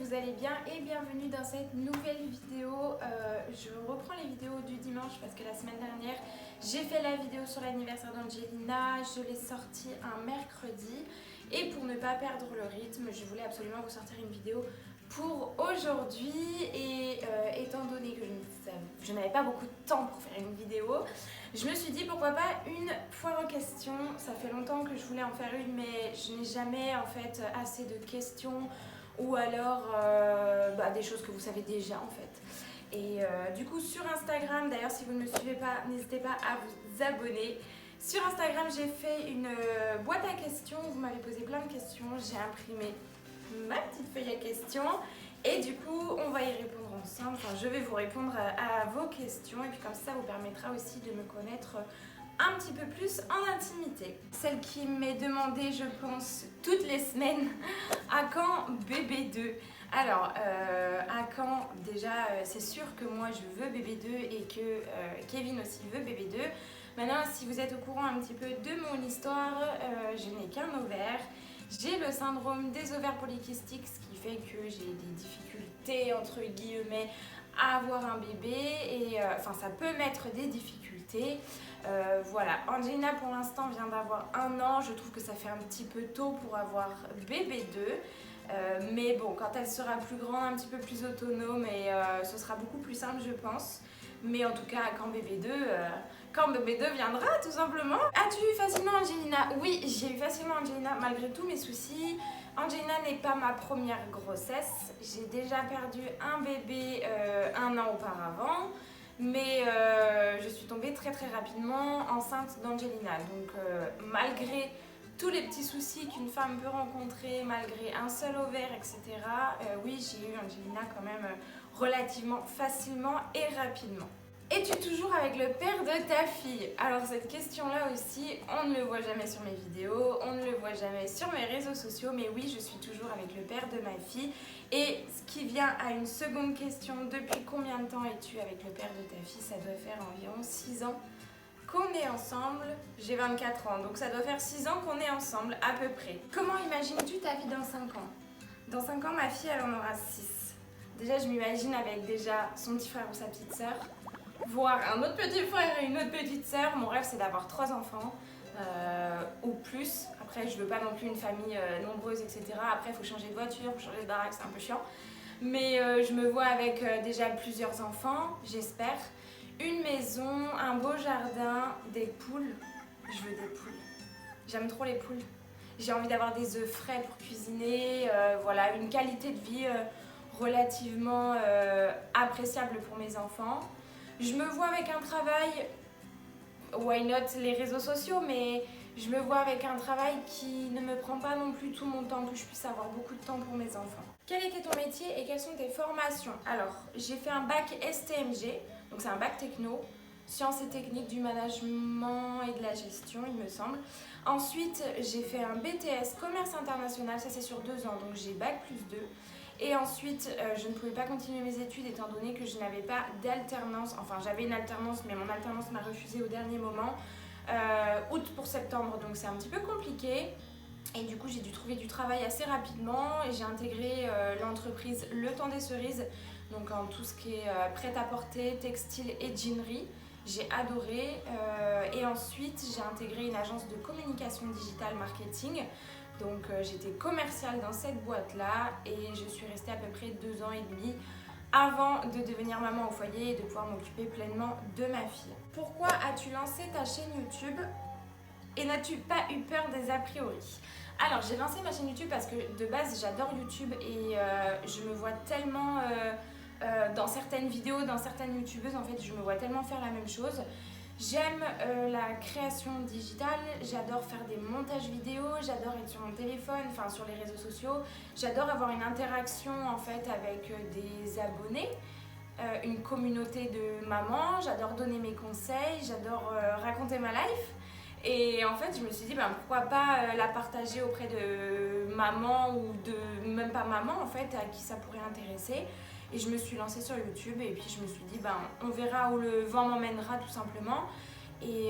vous allez bien et bienvenue dans cette nouvelle vidéo. Je reprends les vidéos du dimanche parce que la semaine dernière j'ai fait la vidéo sur l'anniversaire d'Angelina, je l'ai sortie un mercredi et pour ne pas perdre le rythme, je voulais absolument vous sortir une vidéo pour aujourd'hui et étant donné que je n'avais pas beaucoup de temps pour faire une vidéo, je me suis dit pourquoi pas une foire aux questions. Ça fait longtemps que je voulais en faire une mais je n'ai jamais en fait assez de questions ou alors des choses que vous savez déjà en fait. Et du coup sur Instagram, d'ailleurs si vous ne me suivez pas, n'hésitez pas à vous abonner. Sur Instagram j'ai fait une boîte à questions, vous m'avez posé plein de questions, j'ai imprimé ma petite feuille à questions et du coup on va y répondre ensemble, enfin je vais vous répondre à vos questions et puis comme ça vous permettra aussi de me connaître un petit peu plus en intimité. Celle qui m'est demandée je pense toutes les semaines, à quand bébé 2? Alors à quand déjà c'est sûr que moi je veux bébé 2 et que Kevin aussi veut bébé 2. Maintenant si vous êtes au courant un petit peu de mon histoire, je n'ai qu'un ovaire. J'ai le syndrome des ovaires polykystiques, ce qui fait que j'ai des difficultés entre guillemets à avoir un bébé et ça peut mettre des difficultés. Voilà, Angelina pour l'instant vient d'avoir 1 an, je trouve que ça fait un petit peu tôt pour avoir bébé 2. Mais bon, quand elle sera plus grande, un petit peu plus autonome et ce sera beaucoup plus simple je pense. Mais en tout cas, quand bébé 2 viendra tout simplement. As-tu eu facilement Angelina? Oui, j'ai eu facilement Angelina malgré tous mes soucis. Angelina n'est pas ma première grossesse. J'ai déjà perdu un bébé 1 an auparavant. Mais je suis tombée très rapidement enceinte d'Angelina. Donc malgré tous les petits soucis qu'une femme peut rencontrer, malgré un seul ovaire, etc. Oui, j'ai eu Angelina quand même relativement facilement et rapidement. Es-tu toujours avec le père de ta fille? Alors cette question-là aussi, on ne le voit jamais sur mes vidéos, on ne le voit jamais sur mes réseaux sociaux, mais oui, je suis toujours avec le père de ma fille. Et ce qui vient à une seconde question, depuis combien de temps es-tu avec le père de ta fille? Ça doit faire environ 6 ans qu'on est ensemble. J'ai 24 ans, donc ça doit faire 6 ans qu'on est ensemble à peu près. Comment imagines-tu ta vie dans 5 ans? Dans 5 ans, ma fille, elle en aura 6. Déjà, je m'imagine avec déjà son petit frère ou sa petite sœur, voire un autre petit frère et une autre petite sœur. Mon rêve c'est d'avoir 3 enfants ou plus. Après je veux pas non plus une famille nombreuse etc. Après il faut changer de voiture, il faut changer de baraque, c'est un peu chiant. Mais je me vois avec déjà plusieurs enfants, j'espère. Une maison, un beau jardin, des poules. Je veux des poules. J'aime trop les poules. J'ai envie d'avoir des œufs frais pour cuisiner. Voilà, une qualité de vie relativement appréciable pour mes enfants. Je me vois avec un travail, why not les réseaux sociaux, mais je me vois avec un travail qui ne me prend pas non plus tout mon temps, que je puisse avoir beaucoup de temps pour mes enfants. Quel était ton métier et quelles sont tes formations? Alors, j'ai fait un bac STMG, donc c'est un bac techno, sciences et techniques du management et de la gestion, il me semble. Ensuite, j'ai fait un BTS commerce international, ça c'est sur 2 ans, donc j'ai bac plus 2. Et ensuite, je ne pouvais pas continuer mes études étant donné que je n'avais pas d'alternance. Enfin, j'avais une alternance, mais mon alternance m'a refusé au dernier moment. Août pour septembre, donc c'est un petit peu compliqué. Et du coup, j'ai dû trouver du travail assez rapidement et j'ai intégré l'entreprise Le Temps des Cerises, donc en tout ce qui est prêt-à-porter, textile et jeanerie. J'ai adoré. Et ensuite, j'ai intégré une agence de communication digitale marketing. Donc j'étais commerciale dans cette boîte-là et je suis restée à peu près 2 ans et demi avant de devenir maman au foyer et de pouvoir m'occuper pleinement de ma fille. Pourquoi as-tu lancé ta chaîne YouTube et n'as-tu pas eu peur des a priori? Alors j'ai lancé ma chaîne YouTube parce que de base j'adore YouTube et je me vois tellement dans certaines vidéos, dans certaines youtubeuses en fait, je me vois tellement faire la même chose. J'aime la création digitale, j'adore faire des montages vidéo, j'adore être sur mon téléphone, enfin sur les réseaux sociaux. J'adore avoir une interaction en fait avec des abonnés, une communauté de mamans, j'adore donner mes conseils, j'adore raconter ma life. Et en fait je me suis dit pourquoi pas la partager auprès de mamans ou de même pas maman en fait à qui ça pourrait intéresser. Et je me suis lancée sur YouTube et puis je me suis dit on verra où le vent m'emmènera tout simplement. Et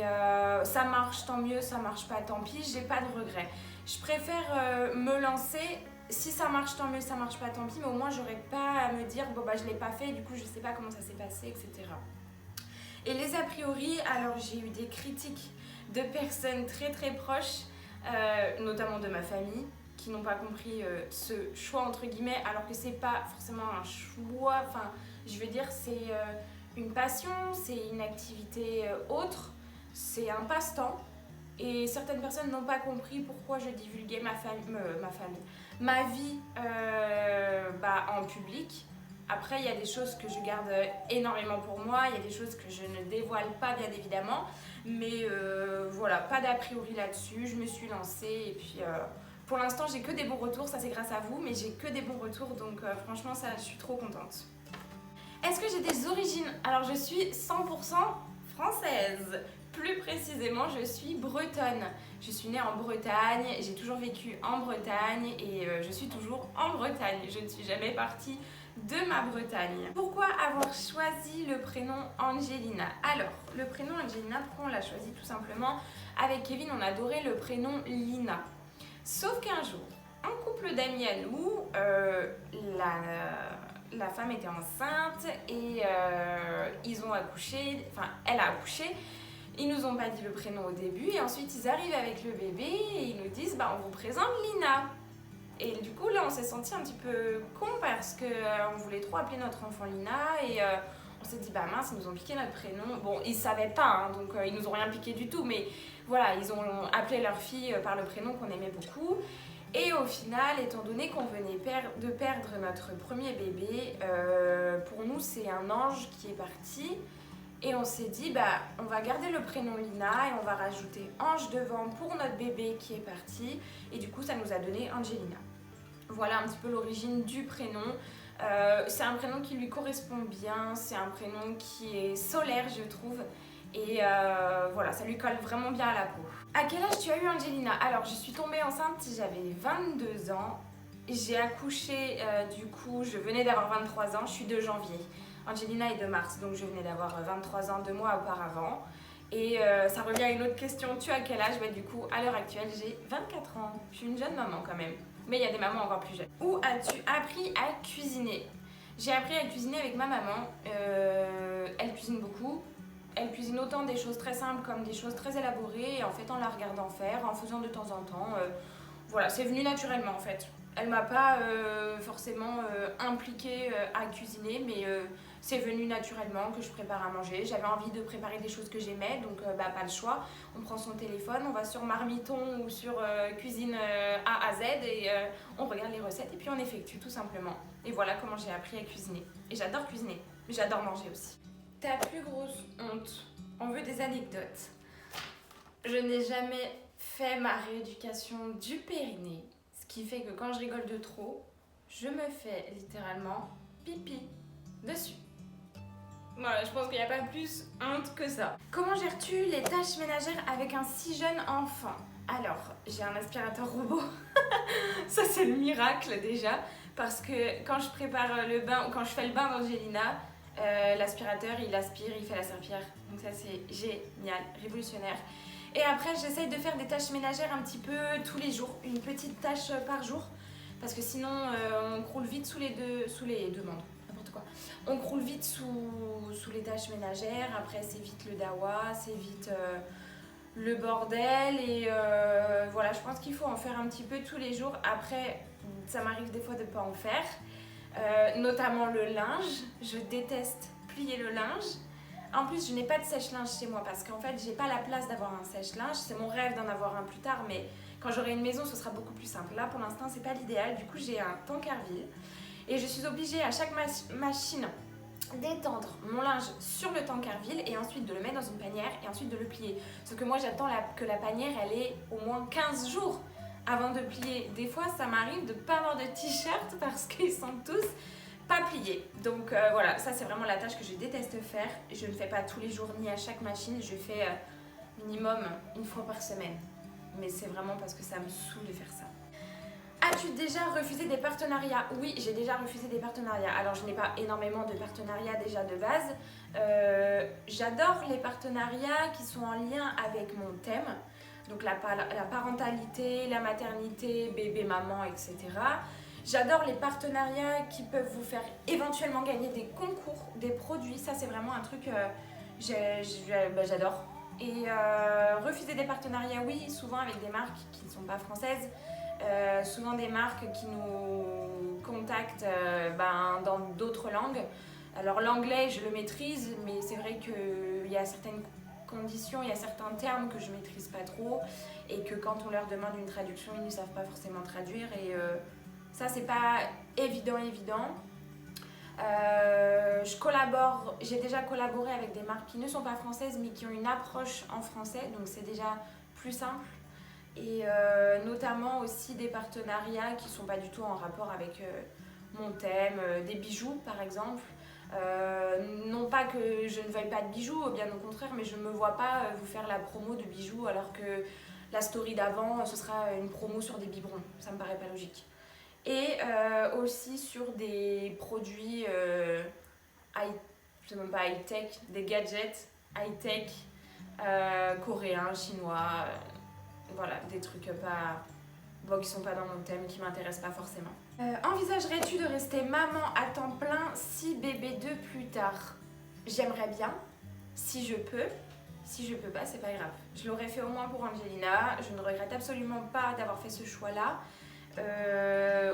ça marche tant mieux, ça marche pas tant pis, j'ai pas de regrets. Je préfère me lancer Si ça marche, tant mieux, ça marche pas, tant pis, mais au moins j'aurais pas à me dire bon bah je l'ai pas fait, du coup je sais pas comment ça s'est passé, etc. Et les a priori, alors j'ai eu des critiques de personnes très très proches, notamment de ma famille, qui n'ont pas compris ce choix entre guillemets, alors que c'est pas forcément un choix, enfin je veux dire c'est une passion, c'est une activité autre, c'est un passe-temps. Et certaines personnes n'ont pas compris pourquoi je divulguais ma vie en public. Après, il y a des choses que je garde énormément pour moi, il y a des choses que je ne dévoile pas, bien évidemment. Mais voilà, pas d'a priori là-dessus. Je me suis lancée et puis pour l'instant, j'ai que des bons retours. Ça, c'est grâce à vous, mais j'ai que des bons retours. Donc franchement, ça, je suis trop contente. Est-ce que j'ai des origines? Alors, je suis 100% française. Plus précisément, je suis bretonne. Je suis née en Bretagne, j'ai toujours vécu en Bretagne et je suis toujours en Bretagne. Je ne suis jamais partie de ma Bretagne. Pourquoi avoir choisi le prénom Angelina? Alors, le prénom Angelina, pourquoi on l'a choisi? Tout simplement, avec Kevin, on adorait le prénom Lina. Sauf qu'un jour, un couple d'amis à nous, la femme était enceinte et ils ont accouché, enfin elle a accouché. Ils nous ont pas dit le prénom au début et ensuite ils arrivent avec le bébé et ils nous disent bah on vous présente Lina. Et du coup là on s'est senti un petit peu con parce que on voulait trop appeler notre enfant Lina et on s'est dit bah mince ils nous ont piqué notre prénom. Bon ils savaient pas hein, donc ils nous ont rien piqué du tout mais voilà ils ont appelé leur fille par le prénom qu'on aimait beaucoup. Et au final, étant donné qu'on venait de perdre notre premier bébé, pour nous c'est un ange qui est parti. Et on s'est dit, bah, on va garder le prénom Lina et on va rajouter Ange devant pour notre bébé qui est parti. Et du coup, ça nous a donné Angelina. Voilà un petit peu l'origine du prénom. C'est un prénom qui lui correspond bien, c'est un prénom qui est solaire, je trouve. Et voilà, ça lui colle vraiment bien à la peau. À quel âge tu as eu Angelina? Alors, je suis tombée enceinte, j'avais 22 ans. J'ai accouché, du coup, je venais d'avoir 23 ans, je suis de janvier. Angelina est de mars, donc je venais d'avoir 23 ans 2 mois auparavant. Et ça revient à une autre question, tu as quel âge? Bah, du coup, à l'heure actuelle, j'ai 24 ans. Je suis une jeune maman quand même, mais il y a des mamans encore plus jeunes. Où as-tu appris à cuisiner? J'ai appris à cuisiner avec ma maman. Elle cuisine beaucoup. Elle cuisine autant des choses très simples comme des choses très élaborées. Et en fait, en la regardant faire, en faisant de temps en temps, voilà, c'est venu naturellement en fait. Elle m'a pas forcément impliquée à cuisiner, mais c'est venu naturellement que je prépare à manger. J'avais envie de préparer des choses que j'aimais, donc pas le choix. On prend son téléphone, on va sur Marmiton ou sur Cuisine A à Z et on regarde les recettes et puis on effectue tout simplement. Et voilà comment j'ai appris à cuisiner. Et j'adore cuisiner, mais j'adore manger aussi. Ta plus grosse honte? On veut des anecdotes. Je n'ai jamais fait ma rééducation du périnée, ce qui fait que quand je rigole de trop, je me fais littéralement pipi dessus. Voilà, je pense qu'il n'y a pas plus honte que ça. Comment gères-tu les tâches ménagères avec un si jeune enfant? Alors, j'ai un aspirateur robot. Ça, c'est le miracle déjà. Parce que quand je prépare le bain ou quand je fais le bain d'Angelina, l'aspirateur, il aspire, il fait la serpillière. Donc ça, c'est génial, révolutionnaire. Et après, j'essaye de faire des tâches ménagères un petit peu tous les jours. Une petite tâche par jour. Parce que sinon, on croule vite sous les demandes. N'importe quoi. On croule vite sous les tâches ménagères. Après, c'est vite le dawa, c'est vite le bordel. Et voilà, je pense qu'il faut en faire un petit peu tous les jours. Après, ça m'arrive des fois de ne pas en faire. Notamment le linge. Je déteste plier le linge. En plus, je n'ai pas de sèche-linge chez moi parce qu'en fait, j'ai pas la place d'avoir un sèche-linge. C'est mon rêve d'en avoir un plus tard, mais quand j'aurai une maison, ce sera beaucoup plus simple. Là, pour l'instant, c'est pas l'idéal. Du coup, j'ai un Tankerville et je suis obligée à chaque machine d'étendre mon linge sur le Tankerville et ensuite de le mettre dans une panière et ensuite de le plier. Sauf que moi, j'attends que la panière, elle ait au moins 15 jours avant de plier. Des fois, ça m'arrive de pas avoir de t-shirt parce qu'ils sont tous pas plié. Donc voilà, ça c'est vraiment la tâche que je déteste faire. Je ne fais pas tous les jours ni à chaque machine, je fais minimum une fois par semaine. Mais c'est vraiment parce que ça me saoule de faire ça. As-tu déjà refusé des partenariats? Oui, j'ai déjà refusé des partenariats. Alors je n'ai pas énormément de partenariats déjà de base. J'adore les partenariats qui sont en lien avec mon thème. Donc la parentalité, la maternité, bébé, maman, etc. J'adore les partenariats qui peuvent vous faire éventuellement gagner des concours, des produits. Ça, c'est vraiment un truc j'adore. Et refuser des partenariats, oui, souvent avec des marques qui ne sont pas françaises. Souvent des marques qui nous contactent dans d'autres langues. Alors l'anglais, je le maîtrise, mais c'est vrai qu'il y a certaines conditions, il y a certains termes que je maîtrise pas trop et que quand on leur demande une traduction, ils ne savent pas forcément traduire et ça, c'est pas évident. J'ai déjà collaboré avec des marques qui ne sont pas françaises mais qui ont une approche en français, donc c'est déjà plus simple. Et notamment aussi des partenariats qui ne sont pas du tout en rapport avec mon thème, des bijoux par exemple. Non pas que je ne veuille pas de bijoux, bien au contraire, mais je ne me vois pas vous faire la promo de bijoux alors que la story d'avant, ce sera une promo sur des biberons. Ça me paraît pas logique. Et aussi sur des produits je sais même pas high-tech, des gadgets high-tech coréens, chinois, voilà, des trucs qui sont pas dans mon thème, qui m'intéressent pas forcément. Envisagerais-tu de rester maman à temps plein si bébé 2 plus tard? J'aimerais bien, si je peux. Si je peux pas, c'est pas grave. Je l'aurais fait au moins pour Angelina. Je ne regrette absolument pas d'avoir fait ce choix-là.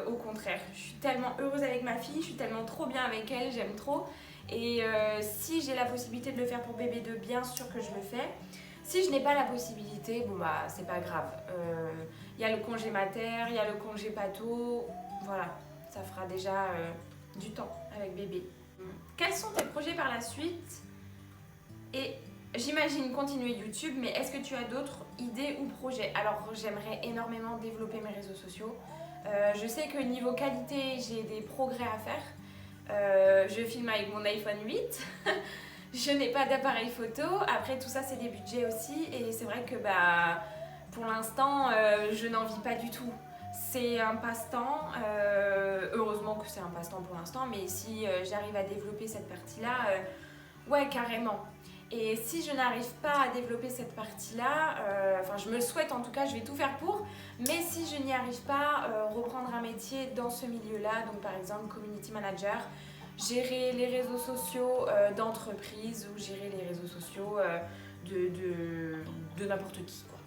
Au contraire, je suis tellement heureuse avec ma fille, je suis tellement trop bien avec elle, j'aime trop. Et si j'ai la possibilité de le faire pour bébé 2, bien sûr que je le fais. Si je n'ai pas la possibilité, c'est pas grave. Il y a le congé mater, il y a le congé pato. Voilà, ça fera déjà du temps avec bébé. Quels sont tes projets par la suite? Et j'imagine continuer YouTube, mais est-ce que tu as d'autres idées ou projets? Alors, j'aimerais énormément développer mes réseaux sociaux. Je sais que niveau qualité, j'ai des progrès à faire. Je filme avec mon iPhone 8. Je n'ai pas d'appareil photo. Après, tout ça, c'est des budgets aussi. Et c'est vrai que pour l'instant, je n'en vis pas du tout. C'est un passe-temps. Heureusement que c'est un passe-temps pour l'instant. Mais si j'arrive à développer cette partie-là, ouais, carrément. Et si je n'arrive pas à développer cette partie-là, je me le souhaite en tout cas, je vais tout faire pour. Mais si je n'y arrive pas, reprendre un métier dans ce milieu-là, donc par exemple community manager, gérer les réseaux sociaux d'entreprise ou gérer les réseaux sociaux de n'importe qui, quoi.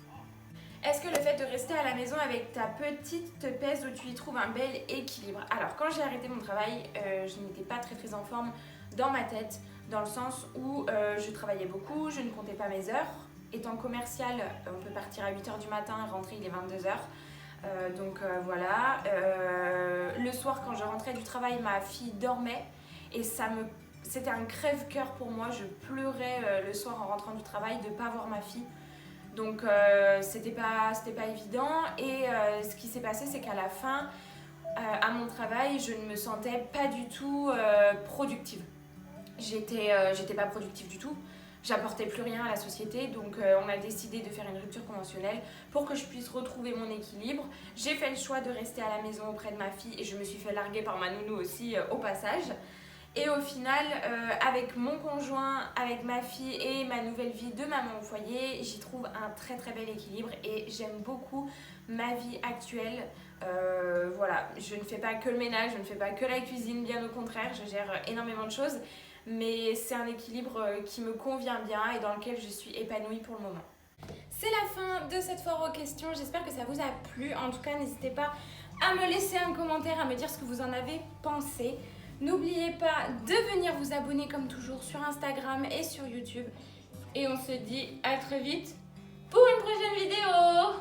Est-ce que le fait de rester à la maison avec ta petite te pèse ou tu y trouves un bel équilibre? Alors, quand j'ai arrêté mon travail, je n'étais pas très en forme dans ma tête, dans le sens où je travaillais beaucoup, je ne comptais pas mes heures. Étant commercial, on peut partir à 8h du matin, rentrer il est 22h. Voilà. Le soir, quand je rentrais du travail, ma fille dormait et c'était un crève-cœur pour moi. Je pleurais le soir en rentrant du travail de ne pas voir ma fille. Donc c'était pas évident et ce qui s'est passé, c'est qu'à la fin, à mon travail, je ne me sentais pas du tout productive. J'étais pas productive du tout, j'apportais plus rien à la société, donc on a décidé de faire une rupture conventionnelle pour que je puisse retrouver mon équilibre. J'ai fait le choix de rester à la maison auprès de ma fille et je me suis fait larguer par ma nounou aussi au passage. Et au final, avec mon conjoint, avec ma fille et ma nouvelle vie de maman au foyer, j'y trouve un très bel équilibre et j'aime beaucoup ma vie actuelle. Voilà, je ne fais pas que le ménage, je ne fais pas que la cuisine, bien au contraire, je gère énormément de choses. Mais c'est un équilibre qui me convient bien et dans lequel je suis épanouie pour le moment. C'est la fin de cette foire aux questions, j'espère que ça vous a plu. En tout cas, n'hésitez pas à me laisser un commentaire, à me dire ce que vous en avez pensé. N'oubliez pas de venir vous abonner comme toujours sur Instagram et sur YouTube. Et on se dit à très vite pour une prochaine vidéo.